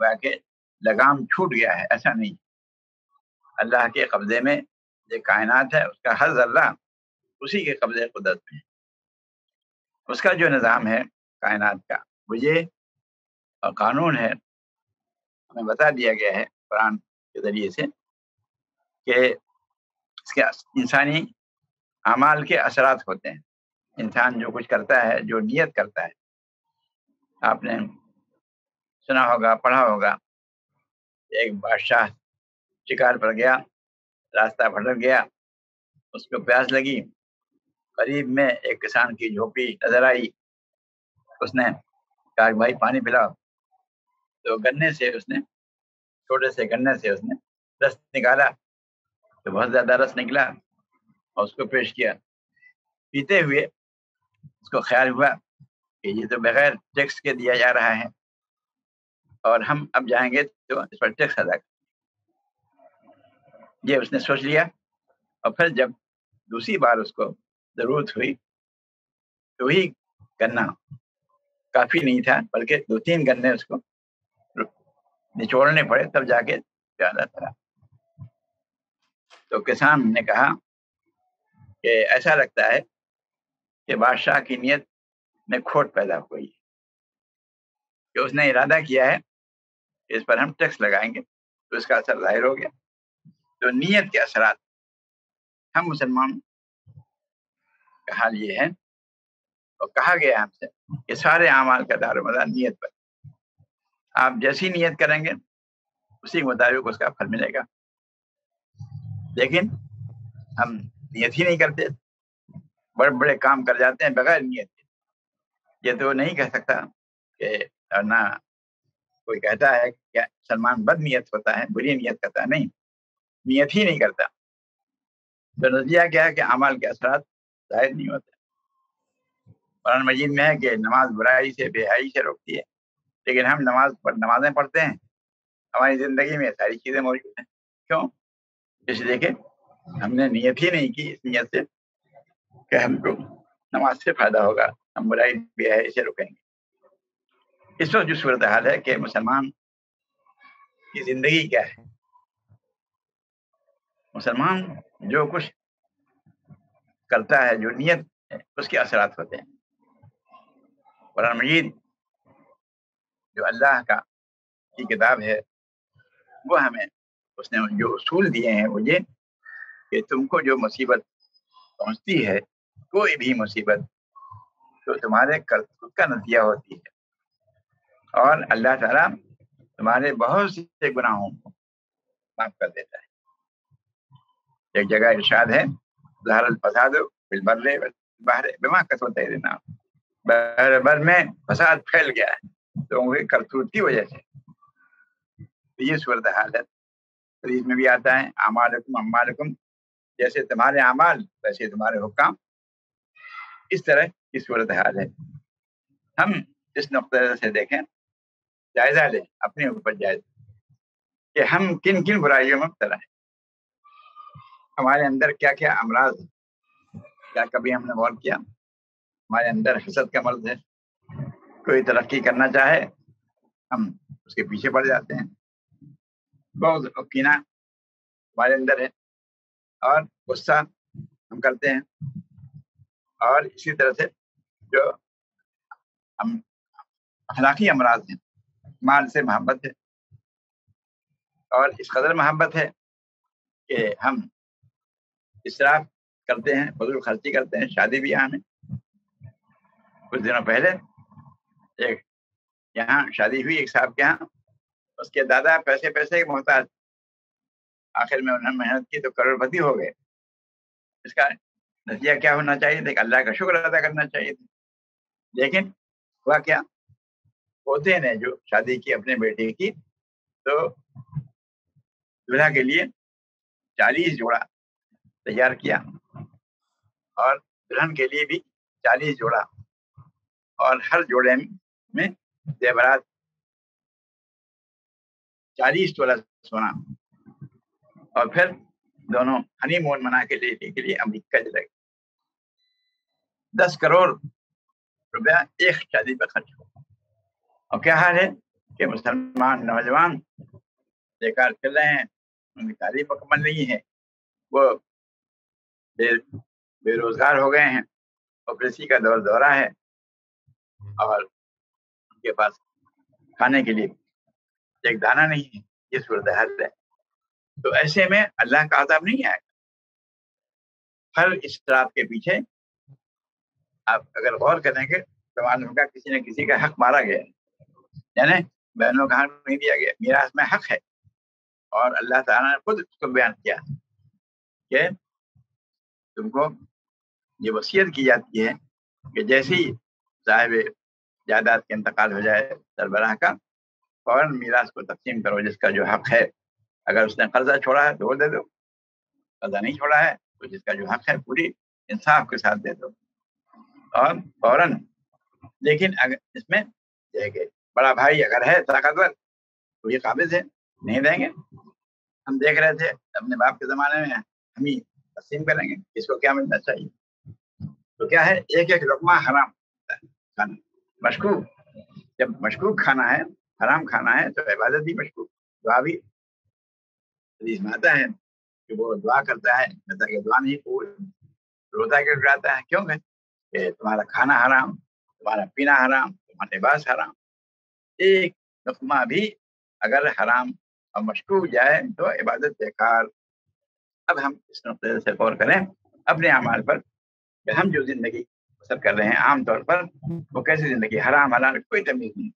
کہ لگام چھوٹ گیا ہے، ایسا نہیں. اللہ کے قبضے میں یہ کائنات ہے، اس کا ہر ذرہ اسی کے قبضے قدرت میں ہے. اس کا جو نظام ہے کائنات کا وہ یہ قانون ہے، ہمیں بتا دیا گیا ہے قرآن کے ذریعے سے کہ اس کے انسانی اعمال کے اثرات ہوتے ہیں. انسان جو کچھ کرتا ہے، جو نیت کرتا ہے، آپ نے سنا ہوگا، پڑھا ہوگا، ایک بادشاہ شکار پر گیا، راستہ بھٹک گیا، اس کو پیاس لگی، قریب میں ایک کسان کی جھوپڑی نظر آئی، اس نے کہا کہ بھائی پانی پلاؤ. تو گنے سے اس نے، چھوٹے سے گنے سے اس نے رس نکالا، تو بہت زیادہ رس نکلا اور اس کو پیش کیا. پیتے ہوئے اس کو خیال ہوا کہ یہ تو بغیر ٹیکس کے دیا جا رہا ہے اور ہم اب جائیں گے تو اس پر ٹیکس ادا کریں. یہ اس نے سوچ لیا. اور پھر جب دوسری بار اس کو ضرورت ہوئی تو وہی گنا کافی نہیں تھا، بلکہ 2-3 گنے اس کو نچوڑنے پڑے تب جا کے پیالا تھا. تو کسان نے کہا کہ ایسا لگتا ہے کہ بادشاہ کی نیت میں کھوٹ پیدا ہوئی، کہ اس نے ارادہ کیا ہے کہ اس پر ہم ٹیکس لگائیں گے تو اس کا اثر ظاہر ہو گیا. تو نیت کے اثرات، ہم مسلمان کا حال یہ ہے، اور کہا گیا ہم سے کہ سارے اعمال کا دار و مدار نیت پر. آپ جیسی نیت کریں گے اسی کے مطابق اس کا پھل ملے گا. لیکن ہم نیت ہی نہیں کرتے، بڑے بڑے کام کر جاتے ہیں بغیر نیت کے. یہ تو نہیں کہہ سکتا کہ نہ کوئی کہتا ہے کہ سلمان بد نیت ہوتا ہے، بری نیت کرتا ہے، نہیں، نیت ہی نہیں کرتا. تو نتیجہ کیا ہے کہ اعمال کے اثرات ظاہر نہیں ہوتے. قرآن مجید میں ہے کہ نماز برائی سے، بے حیائی سے روکتی ہے، لیکن ہم نمازیں پڑھتے ہیں، ہماری زندگی میں ساری چیزیں موجود ہیں. کیوں؟ اس لیے کہ ہم نے نیت ہی نہیں کی، اس نیت سے کہ ہم کو نماز سے فائدہ ہوگا، ہم برائی بے حیائی سے روکیں گے. اس وقت جو صورتحال ہے کہ مسلمان کی زندگی کیا ہے، مسلمان جو کچھ کرتا ہے، جو نیت ہے، اس کے اثرات ہوتے ہیں. قرآن مجید جو اللہ کا کی کتاب ہے، وہ ہمیں اس نے جو اصول دیے ہیں وہ یہ کہ تم کو جو مصیبت پہنچتی ہے، کوئی بھی مصیبت، تو تمہارے کرتوت کا نتیجہ ہوتی ہے، اور اللہ تعالیٰ تمہارے بہت سے گناہوں کو معاف کر دیتا ہے. ایک جگہ ارشاد ہے، ظہر الفساد فی البر والبحر بما کسبت ایدی الناس، بحر بر میں فساد پھیل گیا ہے لوگوں کے کرتوت کی وجہ سے. تو یہ صورتحال ہے. حدیث میں بھی آتا ہے، اعمالکم اموالکم، جیسے تمہارے اعمال ویسے تمہارے حکام. اس طرح کی صورتحال ہے. ہم اس نقطہ سے دیکھیں، جائزہ لیں اپنے اوپر جائزہ کہ ہم کن کن برائیوں میں مبتلا ہیں، ہمارے اندر کیا کیا امراض ہیں. کیا کبھی ہم نے غور کیا ہمارے اندر حسد کا مرض ہے؟ کوئی ترقی کرنا چاہے ہم اس کے پیچھے پڑ جاتے ہیں. بغض اور کینہ ہمارے اندر ہے، اور غصہ ہم کرتے ہیں. اور اسی طرح سے جو ہم اخلاقی امراض ہیں، مال سے محبت ہے، اور اس قدر محبت ہے کہ ہم اسراف کرتے ہیں، فضول خرچی کرتے ہیں. شادی بیاہ میں کچھ دنوں پہلے ایک یہاں شادی ہوئی ایک صاحب کے یہاں، اس کے دادا پیسے کے محتاج، آخر میں انہوں نے محنت کی تو کروڑ پتی ہو گئے. اس کا نتیجہ کیا ہونا چاہیے تھا کہ اللہ کا شکر ادا کرنا چاہیے تھا. لیکن ہوا کیا، پوتے نے جو شادی کی اپنے بیٹے کی، تو دلہا کے لیے 40 جوڑا تیار کیا، اور دلہن کے لیے بھی 40 جوڑا، اور ہر جوڑے میں زیورات 40 تولہ سونا. اور پھر دونوں ہنی مون منا کے لیے امریکہ چلے گئے. 10 کروڑ روپیہ ایک شادی پہ خرچ ہوا. اور کیا حال ہے کہ مسلمان نوجوان بیکار چل رہے ہیں، ان کی تعلیم مکمل نہیں ہے، وہ بے روزگار ہو گئے ہیں، اوپریسی کا دورہ ہے، اور ان کے پاس کھانے کے لیے ایک دانہ نہیں ہے، یہ صورتحال ہے. تو ایسے میں اللہ کا عذاب نہیں آئے گا. ہر اسراف کے پیچھے آپ اگر غور کریں گے تو معلوم ہوگا کسی نہ کسی کا حق مارا گیا ہے، یعنی بہنوں کا حق نہیں دیا گیا. میراث میں حق ہے، اور اللہ تعالیٰ نے خود اس کو بیان کیا کہ تم کو یہ وصیت کی جاتی ہے کہ جیسے ہی صاحب جائیداد کا انتقال ہو جائے سربراہ کا، فوراً میراث کو تقسیم کرو جس کا جو حق ہے. اگر اس نے قرضہ چھوڑا ہے تو وہ دے دو، قرضہ نہیں چھوڑا ہے تو جس کا جو حق ہے پوری انصاف کے ساتھ دے دو، اور فوراً. لیکن اگر اس میں دے گے بڑا بھائی اگر ہے طاقتور تو یہ قابض ہے، نہیں دیں گے. ہم دیکھ رہے تھے اپنے باپ کے زمانے میں، ہم ہی تقسیم کریں گے کس کو کیا ملنا چاہیے. تو کیا ہے، ایک ایک لقمہ حرام کھانا مشکوک. جب مشکوک کھانا ہے، حرام کھانا ہے، تو عبادت بھی مشکوک. دعا بھی حدیث میں آتا ہے کہ وہ دعا کرتا ہے کہ دعا نہیں قبول، روتا کیوں جاتا ہے؟ کیوں کہ تمہارا کھانا حرام، تمہارا پینا حرام، تمہارا لباس حرام. ایک لقمہ بھی اگر حرام اور مشکوک جائے تو عبادت بیکار. اب ہم اس نقطے سے غور کریں اپنے اعمال پر کہ ہم جو زندگی بسر کر رہے ہیں عام طور پر وہ کیسی زندگی، حرام حلال کوئی تمیز نہیں.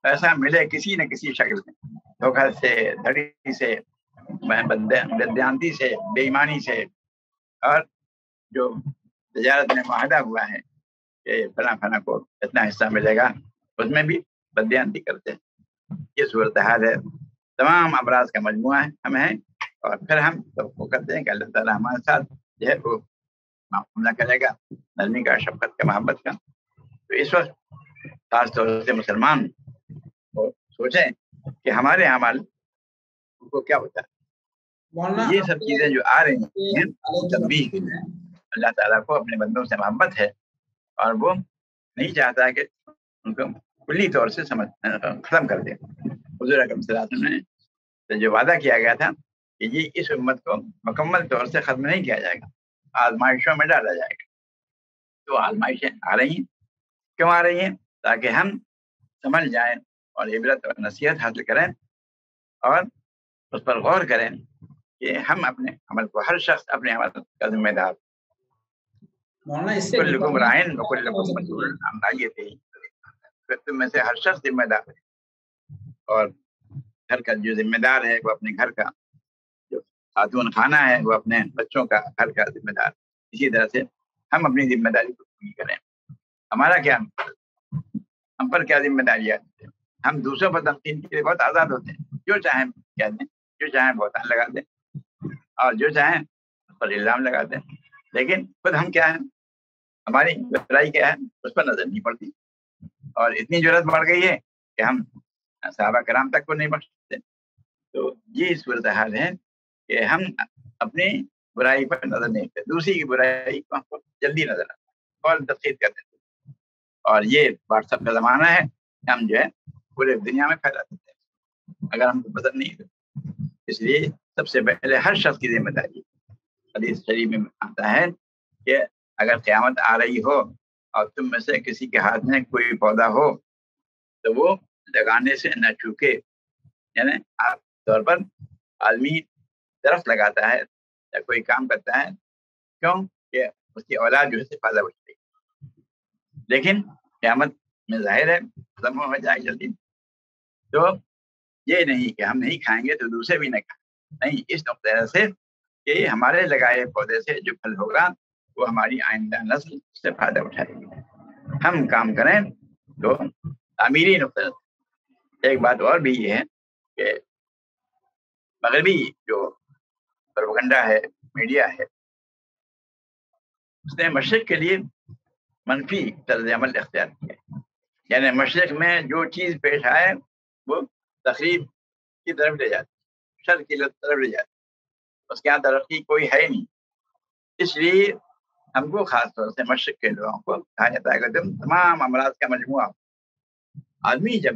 ایسا ملے کسی نہ کسی شکل میں، دھوکہ سے، دھڑی سے، بدیانتی سے، بے ایمانی سے، اور جو تجارت میں معاہدہ ہوا ہے کہ فلاں فلاں کو اتنا حصہ ملے گا، اس میں بھی بدیانتی کرتے ہیں. یہ صورتحال ہے. تمام امراض کا مجموعہ ہے ہم ہیں، اور پھر ہم تو کرتے ہیں کہ اللہ تعالیٰ ہمارے ساتھ جو ہے وہ معاملہ کرے گا، نرمی کا، شفقت کا، محبت کا. تو اس وقت خاص طور سے مسلمان سوچیں کہ ہمارے اعمال کو کیا ہوتا ہے. یہ سب چیزیں جو آ رہی ہیں تنبیہ، اللہ تعالیٰ کو اپنے بندوں سے محبت ہے، اور وہ نہیں چاہتا کہ ان کو کلی طور سے ختم کر دے. حضور اکرم صلی اللہ علیہ وسلم نے جو وعدہ کیا گیا تھا کہ یہ اس امت کو مکمل طور سے ختم نہیں کیا جائے گا، آزمائشوں میں ڈالا جائے گا. تو آزمائشیں آ رہی ہیں. کیوں آ رہی ہیں؟ تاکہ ہم سمجھ جائیں اور عبرت اور نصیحت حاصل کریں، اور اس پر غور کریں کہ ہم اپنے عمل کو، ہر شخص اپنے عمل کا ذمہ دار. کلکم رائن وکلکم مسئول عن رعیتہ، تم میں سے ہر شخص ذمہ دار ہے، اور گھر کا جو ذمہ دار ہے وہ اپنے گھر کا، جو خاتون خانہ ہے وہ اپنے بچوں کا، گھر کا ذمہ دار. اسی طرح سے ہم اپنی ذمہ داری کو پوری کریں. ہمارا کیا، ہم پر کیا ذمہ داریاں ہیں؟ ہم دوسروں پر تنقید کے لیے بہت آزاد ہوتے ہیں، جو چاہیں کہہ دیں، جو چاہیں بہتان لگا دیں، اور جو چاہیں اس پر الزام لگا دیں. لیکن خود ہم کیا ہیں، ہماری برائی کیا ہے، اس پر نظر نہیں پڑتی. اور اتنی ضرورت بڑھ گئی ہے کہ ہم صحابہ کرام تک کو نہیں بخشتے. تو یہ صورتحال ہے کہ ہم اپنی برائی پر نظر نہیں کرتے، دوسری کی برائی کو ہم کو جلدی نظر آتا ہے اور تنقید کر دیتے. اور یہ واٹس ایپ کا زمانہ ہے، ہم جو ہے پورے دنیا میں پھیلا دیتے ہیں اگر ہم کو پسند نہیں ہے. اس لیے سب سے پہلے ہر شخص کی ذمہ داری. حدیث شریف میں آتا ہے کہ اگر قیامت آ رہی ہو اور تم میں سے کسی کے ہاتھ میں کوئی پودا ہو تو وہ لگانے سے نہ چوکے. یعنی عام طور پر آدمی درخت لگاتا ہے یا کوئی کام کرتا ہے کیوں کہ اس کی اولاد جو ہے سے فائدہ اٹھتی ہے، لیکن قیامت میں ظاہر ہے ختم ہو جائے جلدی. تو یہ نہیں کہ ہم نہیں کھائیں گے تو دوسرے بھی نہ کھائیں، نہیں. اس نقطۂ سے کہ ہمارے لگائے پودے سے جو پھل ہوگا وہ ہماری آئندہ نسل سے فائدہ اٹھائے گی. ہم کام کریں تو تعمیری نقطۂ. ایک بات اور بھی یہ ہے کہ مغربی جو پروپیگنڈا ہے، میڈیا ہے، اس نے مشرق کے لیے منفی طرز عمل اختیار کیا. یعنی مشرق میں جو چیز پیش آئے وہ تخریب کی طرف لے جاتی، شر کی طرف لے جاتی، اس کے یہاں ترقی کوئی ہے نہیں. اس لیے ہم کو خاص طور سے مشرق کے لوگوں کو کہا جاتا ہے کہ تم تمام امراض کا مجموعہ. آدمی جب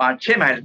5-6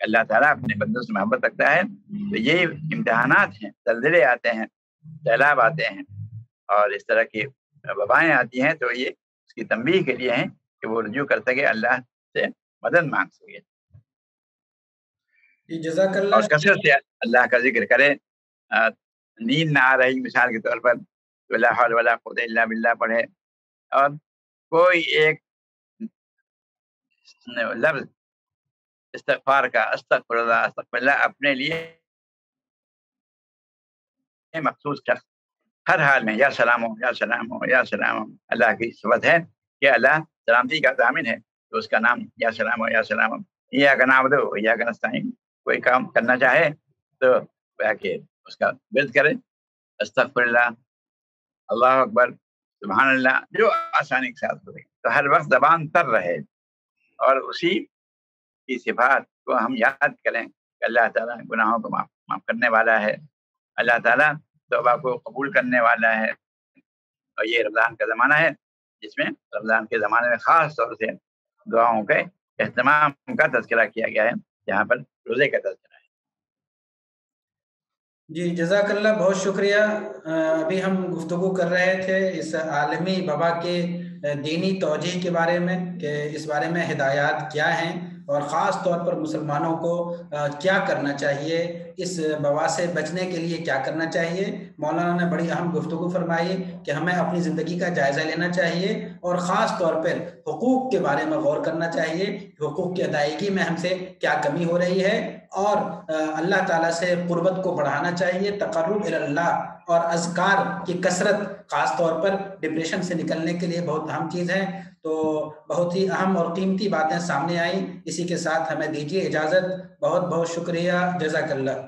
اللہ تعالیٰ اپنے بندوں سے محبت رکھتا ہے. تو یہ امتحانات ہیں، زلزلے آتے ہیں، سیلاب آتے ہیں اور اس طرح کی وبائیں آتی ہیں، تو یہ اس کی تنبیہ کے لیے ہیں کہ وہ رجوع کر سکے، اللہ سے مدد مانگ سکے جزاک اللہ. اور کثرت سے اللہ کا ذکر کرے. نیند نہ آ رہی مثال کے طور پر لا حول ولا قوت الا باللہ پڑھے، اور کوئی ایک لفظ استغفار کا استغفر اللہ اپنے لیے مخصوص شخص ہر حال میں یا سلام ہو یا سلام ہو یا سلام ہو. اللہ کی صفت ہے کہ اللہ سلامتی کا ضامن ہے، تو اس کا نام یا سلام ہو یا سلام ہو. ایاک نعبد و ایاک نستعین. کوئی کام کرنا چاہے تو کہ اس کا ورد کرے، استغفر اللہ، اللہ اکبر، سبحان اللہ، جو آسانی کے ساتھ ہوئے، تو ہر وقت زبان تر رہے اور اسی کی صفات کو ہم یاد کریں کہ اللہ تعالیٰ گناہوں کو معاف کرنے والا ہے، اللہ تعالیٰ توبہ کو قبول کرنے والا ہے. اور یہ رمضان کا زمانہ ہے جس میں رمضان کے زمانے میں خاص طور سے دعاؤں کے اہتمام کا تذکرہ کیا گیا ہے، جہاں پر روزے کا تذکرہ ہے. جی جزاک اللہ، بہت شکریہ. ابھی ہم گفتگو کر رہے تھے اس عالمی وبا کے دینی توجیہ کے بارے میں کہ اس بارے میں ہدایات کیا ہیں اور خاص طور پر مسلمانوں کو کیا کرنا چاہیے، اس وبا سے بچنے کے لیے کیا کرنا چاہیے. مولانا نے بڑی اہم گفتگو فرمائی کہ ہمیں اپنی زندگی کا جائزہ لینا چاہیے اور خاص طور پر حقوق کے بارے میں غور کرنا چاہیے، حقوق کی ادائیگی میں ہم سے کیا کمی ہو رہی ہے، اور اللہ تعالیٰ سے قربت کو بڑھانا چاہیے، تقرب اللہ اور اذکار کی کثرت خاص طور پر ڈپریشن سے نکلنے کے لیے بہت اہم چیز ہے. تو بہت ہی اہم اور قیمتی باتیں سامنے آئیں. اسی کے ساتھ ہمیں دیجیے اجازت. بہت بہت شکریہ. جزاک اللہ.